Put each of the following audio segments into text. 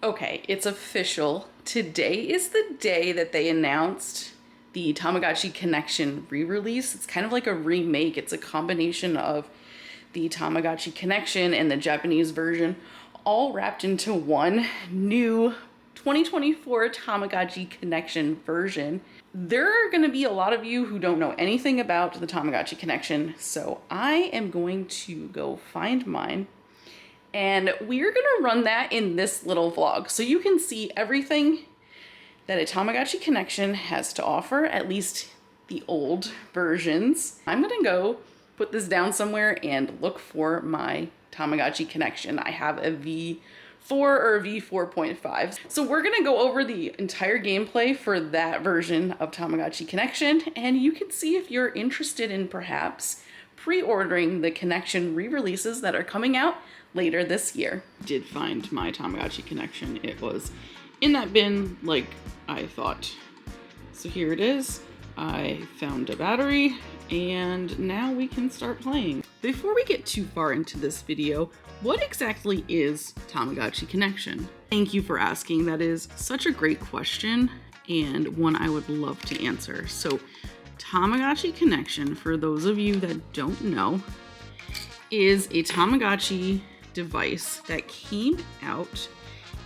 Okay, it's official. Today is the day that they announced the Tamagotchi Connection re-release. It's kind of like a remake. It's a combination of the Tamagotchi Connection and the Japanese version, all wrapped into one new 2024 Tamagotchi Connection version. There are going to be a lot of you who don't know anything about the Tamagotchi Connection, so I am going to go find mine. And we're gonna run that in this little vlog so you can see everything that a Tamagotchi Connection has to offer, at least the old versions. I'm gonna go put this down somewhere and look for my Tamagotchi Connection. I have a V4 or a V4.5. So we're gonna go over the entire gameplay for that version of Tamagotchi Connection, and you can see if you're interested in perhaps pre-ordering the Connection re-releases that are coming out later this year. Did find my Tamagotchi Connection. It was in that bin like I thought. So here it is. I found a battery and now we can start playing. Before we get too far into this video, what exactly is Tamagotchi Connection? Thank you for asking. That is such a great question and one I would love to answer. So Tamagotchi Connection, for those of you that don't know, is a Tamagotchi device that came out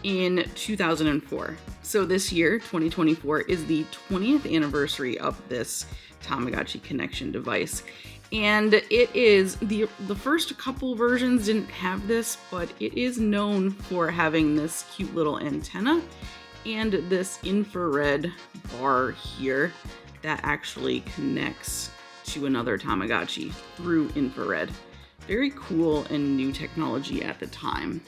in 2004. So this year, 2024, is the 20th anniversary of this Tamagotchi Connection device. And it is, the first couple versions didn't have this, but it is known for having this cute little antenna and this infrared bar here that actually connects to another Tamagotchi through infrared. Very cool and new technology at the time.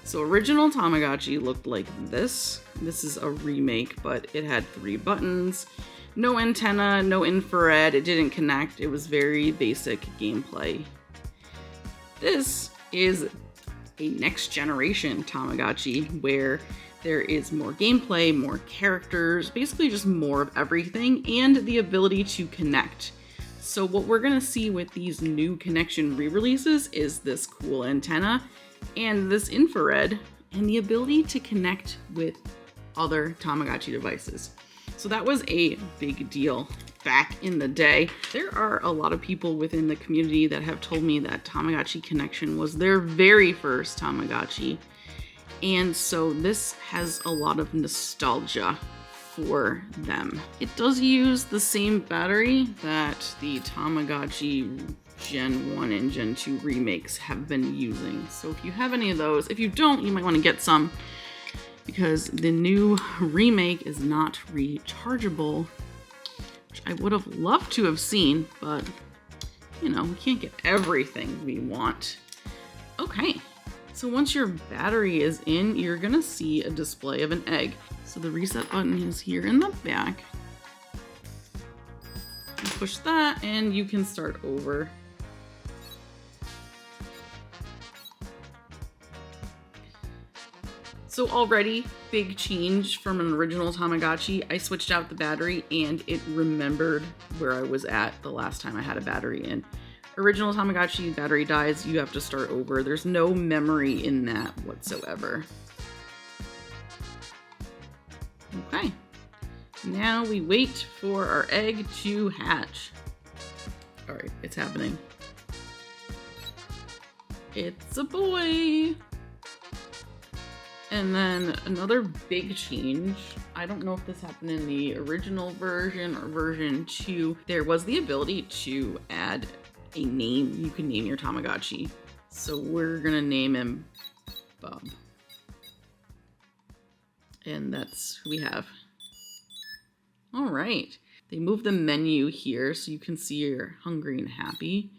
So original Tamagotchi looked like this. This is a remake, but it had 3 buttons, no antenna, no infrared, it didn't connect. It was very basic gameplay. This is a next generation Tamagotchi where there is more gameplay, more characters, basically just more of everything, and the ability to connect. So what we're gonna see with these new Connection re-releases is this cool antenna and this infrared and the ability to connect with other Tamagotchi devices. So that was a big deal back in the day. There are a lot of people within the community that have told me that Tamagotchi Connection was their very first Tamagotchi. And so this has a lot of nostalgia for them. It does use the same battery that the Tamagotchi Gen 1 and Gen 2 remakes have been using. So if you have any of those, if you don't, you might want to get some because the new remake is not rechargeable, which I would have loved to have seen, but you know, we can't get everything we want. Okay, so once your battery is in, you're gonna see a display of an egg. So the reset button is here in the back. You push that and you can start over. So already, big change from an original Tamagotchi. I switched out the battery and it remembered where I was at the last time I had a battery in. Original Tamagotchi, battery dies, you have to start over. There's no memory in that whatsoever. Okay, now we wait for our egg to hatch. All right, it's happening. It's a boy. And then another big change, I don't know if this happened in the original version or version 2, there was the ability to add a name. You can name your Tamagotchi. So we're gonna name him Bob. And that's who we have. All right. They moved the menu here so you can see you're hungry and happy.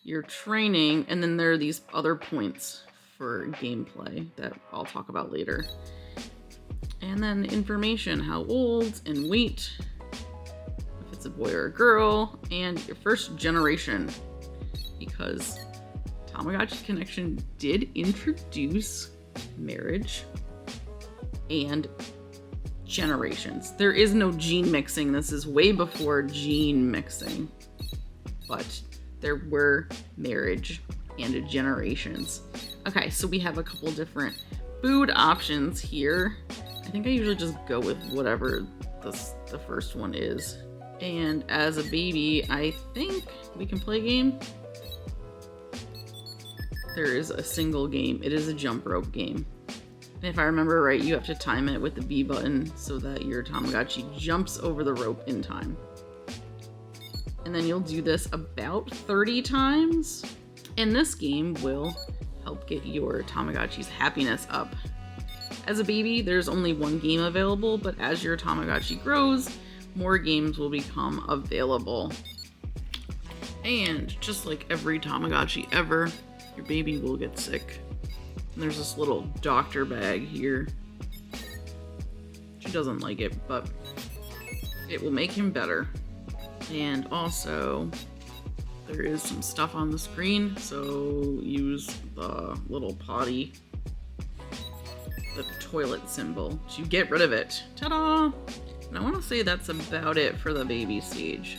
You're training, and then there are these other points for gameplay that I'll talk about later. And then information, how old and weight, if it's a boy or a girl, and your first generation, because Tamagotchi Connection did introduce marriage and generations. There is no gene mixing. This is way before gene mixing, but there were marriage and generations. Okay, so we have a couple different food options here. I think I usually just go with whatever the first one is. And as a baby, I think we can play a game. There is a single game. It is a jump rope game. And if I remember right, you have to time it with the B button so that your Tamagotchi jumps over the rope in time. And then you'll do this about 30 times. And this game will help get your Tamagotchi's happiness up. As a baby, there's only one game available, but as your Tamagotchi grows, more games will become available. And just like every Tamagotchi ever, your baby will get sick. And there's this little doctor bag here. She doesn't like it, but it will make him better. And also, there is some stuff on the screen, so use the little potty, the toilet symbol, to get rid of it. Ta-da! And I want to say that's about it for the baby stage.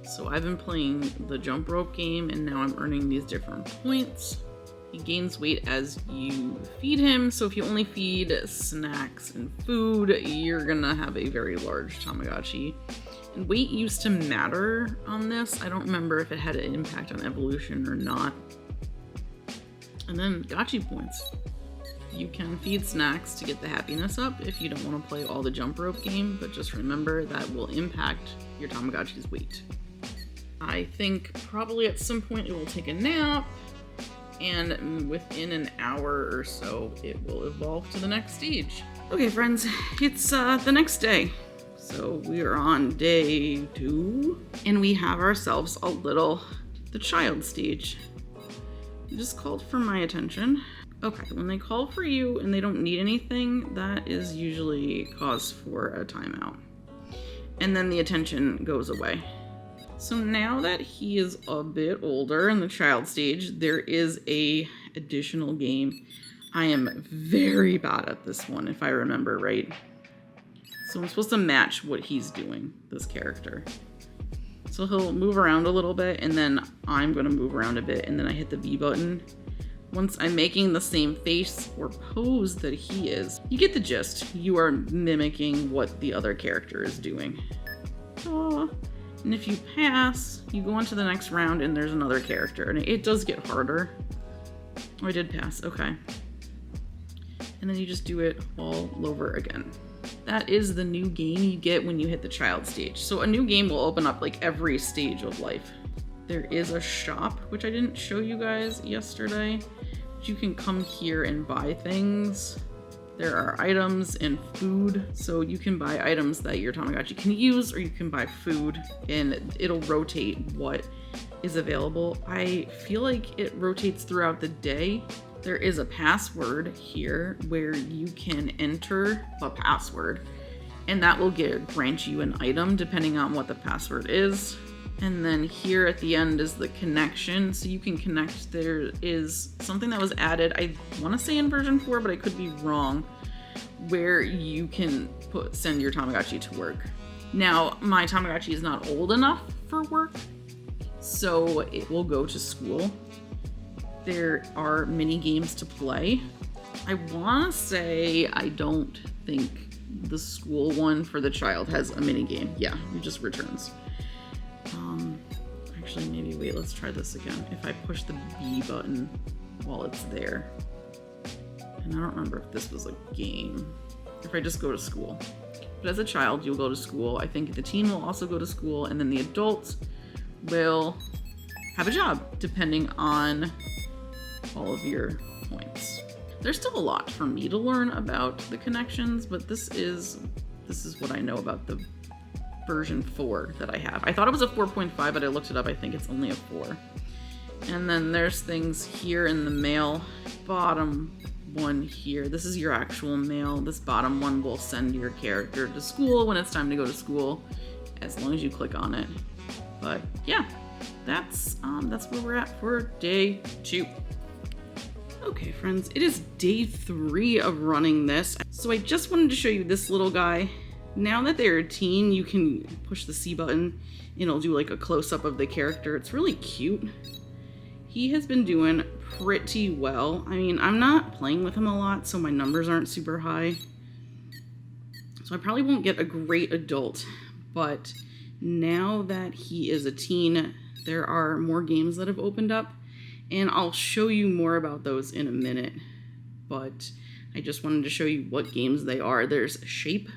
So I've been playing the jump rope game, and now I'm earning these different points. He gains weight as you feed him, so if you only feed snacks and food, you're gonna have a very large Tamagotchi. And weight used to matter on this. I don't remember if it had an impact on evolution or not. And then Gotchi points. You can feed snacks to get the happiness up if you don't want to play all the jump rope game, but just remember that will impact your Tamagotchi's weight. I think probably at some point it will take a nap, and within an hour or so it will evolve to the next stage. Okay friends, it's the next day. So we are on day 2, and we have ourselves the child stage. You just called for my attention. Okay, when they call for you and they don't need anything, that is usually cause for a timeout. And then the attention goes away. So now that he is a bit older in the child stage, there is a additional game. I am very bad at this one, if I remember right. So I'm supposed to match what he's doing, this character. So he'll move around a little bit, and then I'm gonna move around a bit, and then I hit the B button. Once I'm making the same face or pose that he is, you get the gist. You are mimicking what the other character is doing. And if you pass, you go on to the next round, and there's another character, and it does get harder. Oh, I did pass, okay. And then you just do it all over again. That is the new game you get when you hit the child stage. So a new game will open up like every stage of life. There is a shop, which I didn't show you guys yesterday. But you can come here and buy things. There are items and food. So you can buy items that your Tamagotchi can use, or you can buy food, and it'll rotate what is available. I feel like it rotates throughout the day. There is a password here where you can enter a password, and that will grant you an item depending on what the password is. And then here at the end is the connection, so you can connect. There is something that was added, I want to say in version 4, but I could be wrong, where you can send your Tamagotchi to work. Now, my Tamagotchi is not old enough for work, so it will go to school. There are mini games to play. I want to say I don't think the school one for the child has a mini game. Yeah, it just returns. Actually, maybe wait, let's try this again. If I push the B button while it's there. And I don't remember if this was a game. If I just go to school. But as a child, you'll go to school. I think the teen will also go to school, and then the adults will have a job, depending on all of your points. There's still a lot for me to learn about the connections, but this is what I know about the version 4 that I have. I thought it was a 4.5, but I looked it up. I think it's only a 4. And then there's things here in the mail. Bottom one here. This is your actual mail. This bottom one will send your character to school when it's time to go to school, as long as you click on it. But yeah, that's where we're at for day 2. Okay friends, it is day 3 of running this. So I just wanted to show you this little guy. Now that they're a teen, you can push the C button and it'll do like a close-up of the character. It's really cute. He has been doing pretty well. I mean, I'm not playing with him a lot, so my numbers aren't super high. So I probably won't get a great adult, but now that he is a teen, there are more games that have opened up, and I'll show you more about those in a minute. But I just wanted to show you what games they are. There's Shape,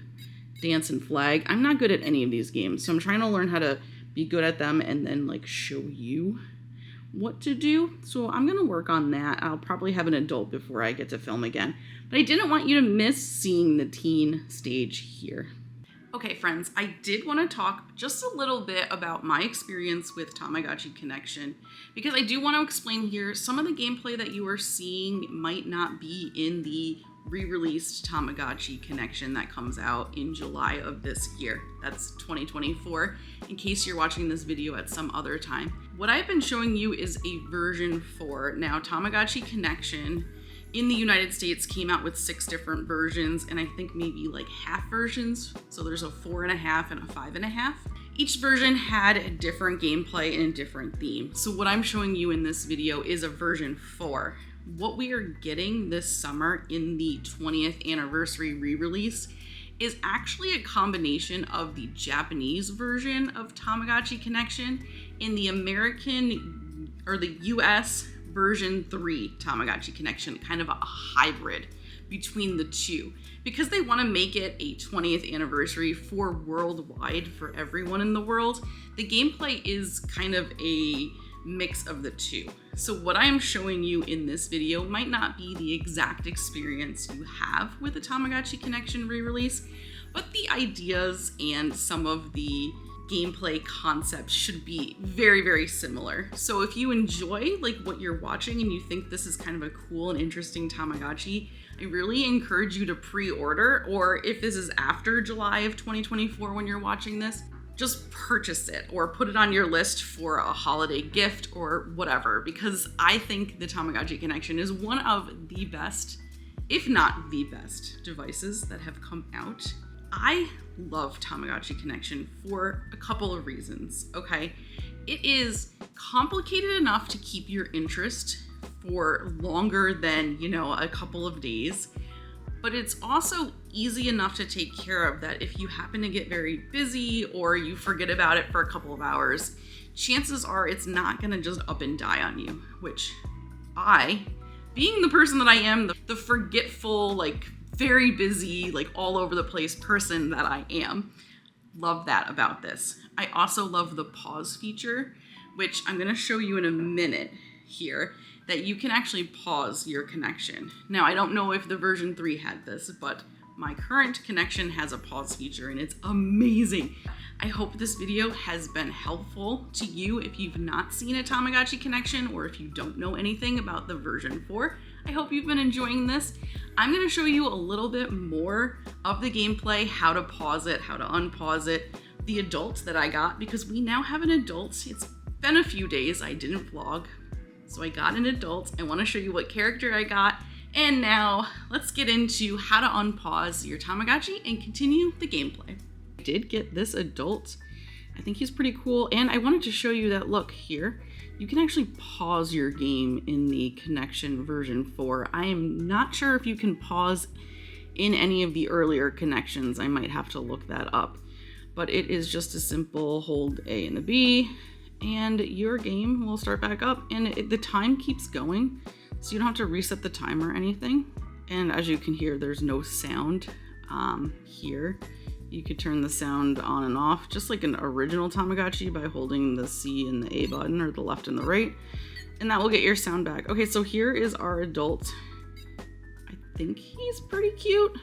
Dance, and Flag. I'm not good at any of these games, so I'm trying to learn how to be good at them and then like show you what to do. So I'm gonna work on that. I'll probably have an adult before I get to film again. But I didn't want you to miss seeing the teen stage here. Okay, friends, I did want to talk just a little bit about my experience with Tamagotchi Connection, because I do want to explain here some of the gameplay that you are seeing might not be in the re-released Tamagotchi Connection that comes out in July of this year. That's 2024, in case you're watching this video at some other time. What I've been showing you is a version 4. Now, Tamagotchi Connection in the United States came out with 6 different versions, and I think maybe like half versions. So there's a 4.5 and a 5.5. Each version had a different gameplay and a different theme. So what I'm showing you in this video is a version 4. What we are getting this summer in the 20th anniversary re-release is actually a combination of the Japanese version of Tamagotchi Connection and the American or the US version 3 Tamagotchi Connection, kind of a hybrid between the two, because they want to make it a 20th anniversary for worldwide, for everyone in the world. The gameplay is kind of a mix of the two. So what I'm showing you in this video might not be the exact experience you have with the Tamagotchi Connection re-release, but the ideas and some of the gameplay concepts should be very, very similar. So if you enjoy like what you're watching and you think this is kind of a cool and interesting Tamagotchi, I really encourage you to pre-order, or if this is after July of 2024 when you're watching this, just purchase it or put it on your list for a holiday gift or whatever, because I think the Tamagotchi Connection is one of the best, if not the best, devices that have come out. I love Tamagotchi Connection for a couple of reasons, okay? It is complicated enough to keep your interest for longer than, you know, a couple of days, but it's also easy enough to take care of that if you happen to get very busy or you forget about it for a couple of hours, chances are it's not gonna just up and die on you, which I, being the person that I am, the forgetful, like very busy, like all over the place person that I am, love that about this. I also love the pause feature, which I'm gonna show you in a minute here, that you can actually pause your connection. Now, I don't know if the version 3 had this, but my current connection has a pause feature and it's amazing. I hope this video has been helpful to you if you've not seen a Tamagotchi Connection or if you don't know anything about the version 4. I hope you've been enjoying this. I'm gonna show you a little bit more of the gameplay, how to pause it, how to unpause it, the adult that I got, because we now have an adult. It's been a few days, I didn't vlog, so I got an adult. I wanna show you what character I got, and now let's get into how to unpause your Tamagotchi and continue the gameplay. I did get this adult. I think he's pretty cool, and I wanted to show you that, look here, you can actually pause your game in the Connection version 4. I am not sure if you can pause in any of the earlier connections. I might have to look that up, but it is just a simple hold A and a B, and your game will start back up, and the time keeps going, so you don't have to reset the time or anything. And as you can hear, there's no sound here. You could turn the sound on and off, just like an original Tamagotchi, by holding the C and the A button, or the left and the right, and that will get your sound back. Okay, so here is our adult. I think he's pretty cute.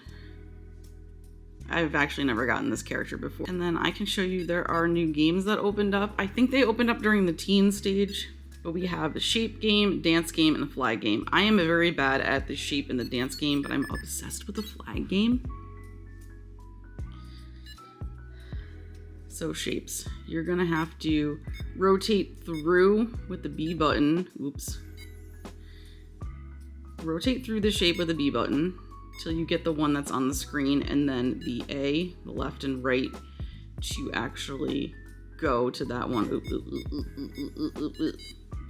I've actually never gotten this character before. And then I can show you there are new games that opened up. I think they opened up during the teen stage, but we have a shape game, dance game, and a flag game. I am very bad at the shape and the dance game, but I'm obsessed with the flag game. So shapes, you're gonna have to rotate through with the B button. Oops. Rotate through the shape with the B button till you get the one that's on the screen, and then the A, the left and right, to actually go to that one.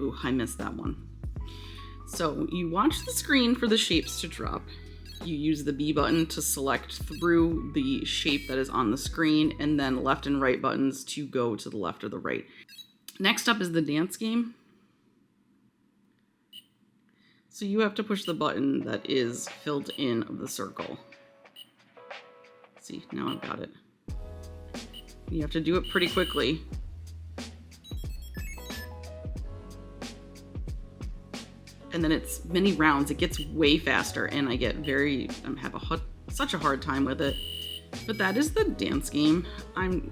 Ooh, I missed that one. So you watch the screen for the shapes to drop. You use the B button to select through the shape that is on the screen, and then left and right buttons to go to the left or the right. Next up is the dance game. So you have to push the button that is filled in of the circle. See, now I've got it. You have to do it pretty quickly. And then it's many rounds. It gets way faster, and I have such a hard time with it. But that is the dance game.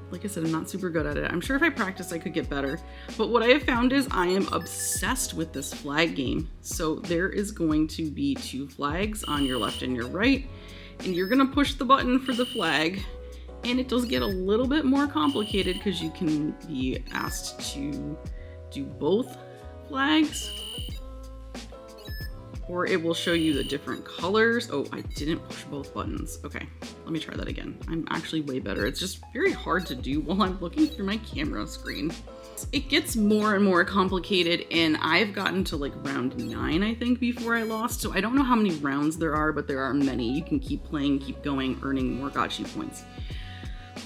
Like I said, I'm not super good at it. I'm sure if I practice, I could get better. But what I have found is I am obsessed with this flag game. So there is going to be 2 flags on your left and your right, and you're gonna push the button for the flag. And it does get a little bit more complicated because you can be asked to do both flags, or it will show you the different colors. Oh, I didn't push both buttons. Okay, let me try that again. I'm actually way better. It's just very hard to do while I'm looking through my camera screen. It gets more and more complicated, and I've gotten to like round 9, I think, before I lost. So I don't know how many rounds there are, but there are many. You can keep playing, keep going, earning more gotcha points.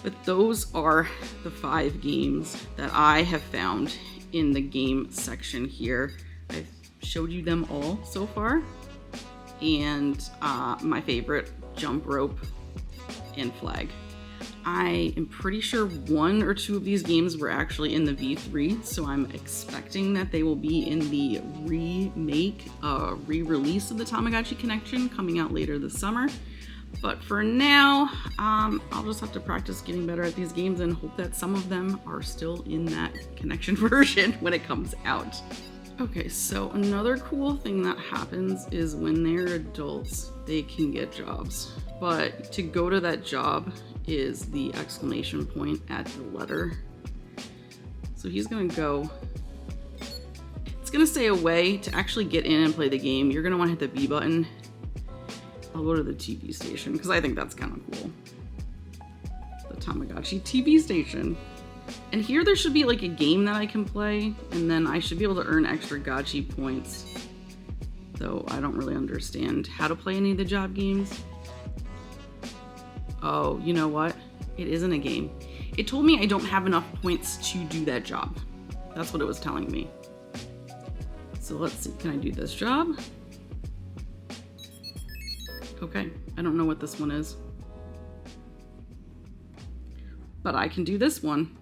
But those are the 5 games that I have found in the game section here. I've showed you them all so far, and my favorite, jump rope and flag. I am pretty sure 1 or 2 of these games were actually in the V3, so I'm expecting that they will be in the re-release of the Tamagotchi Connection coming out later this summer. But for now, I'll just have to practice getting better at these games and hope that some of them are still in that Connection version when it comes out. Okay, so another cool thing that happens is when they're adults, they can get jobs. But to go to that job is the exclamation point at the letter. So he's gonna go, it's gonna say a way to actually get in and play the game. You're gonna wanna hit the B button. I'll go to the TV station because I think that's kind of cool. The Tamagotchi TV station. And here there should be like a game that I can play, and then I should be able to earn extra gotcha points. Though I don't really understand how to play any of the job games. Oh, you know what? It isn't a game. It told me I don't have enough points to do that job. That's what it was telling me. So let's see, can I do this job? Okay, I don't know what this one is. But I can do this one.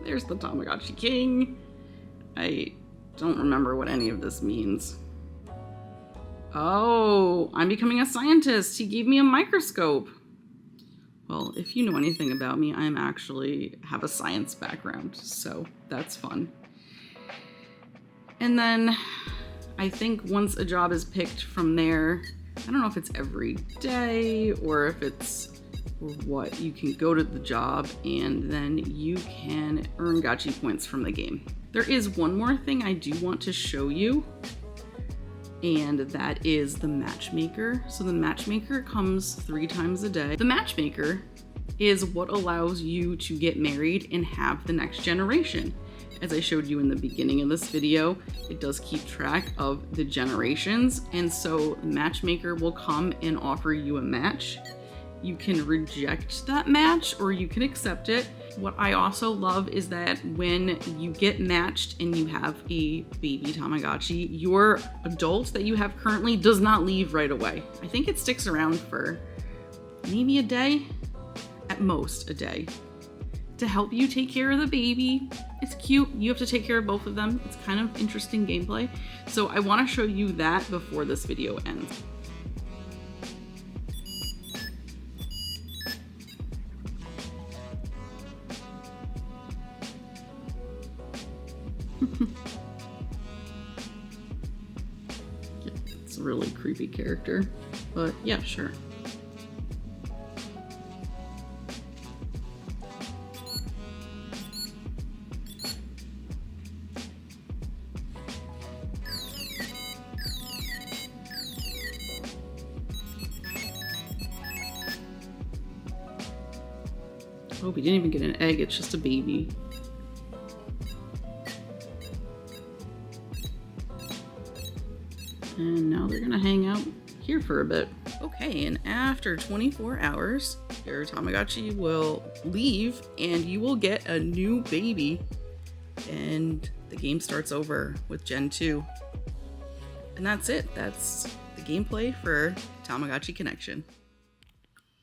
There's the Tamagotchi King. I don't remember what any of this means. Oh, I'm becoming a scientist. He gave me a microscope. Well, if you know anything about me, I'm actually have a science background, so that's fun. And then I think once a job is picked from there, I don't know if it's every day or if it's what, you can go to the job and then you can earn gotcha points from the game. There is one more thing I do want to show you, and that is the Matchmaker. So the Matchmaker comes 3 times a day. The Matchmaker is what allows you to get married and have the next generation. As I showed you in the beginning of this video, it does keep track of the generations, and so Matchmaker will come and offer you a match. You can reject that match or you can accept it. What I also love is that when you get matched and you have a baby Tamagotchi, your adult that you have currently does not leave right away. I think it sticks around for maybe a day, at most a day, to help you take care of the baby. It's cute. You have to take care of both of them. It's kind of interesting gameplay. So I want to show you that before this video ends. It's a really creepy character, but yeah, sure. Oh, we didn't even get an egg, it's just a baby. And now they're gonna hang out here for a bit. Okay, and after 24 hours, your Tamagotchi will leave and you will get a new baby. And the game starts over with Gen 2. And that's it. That's the gameplay for Tamagotchi Connection.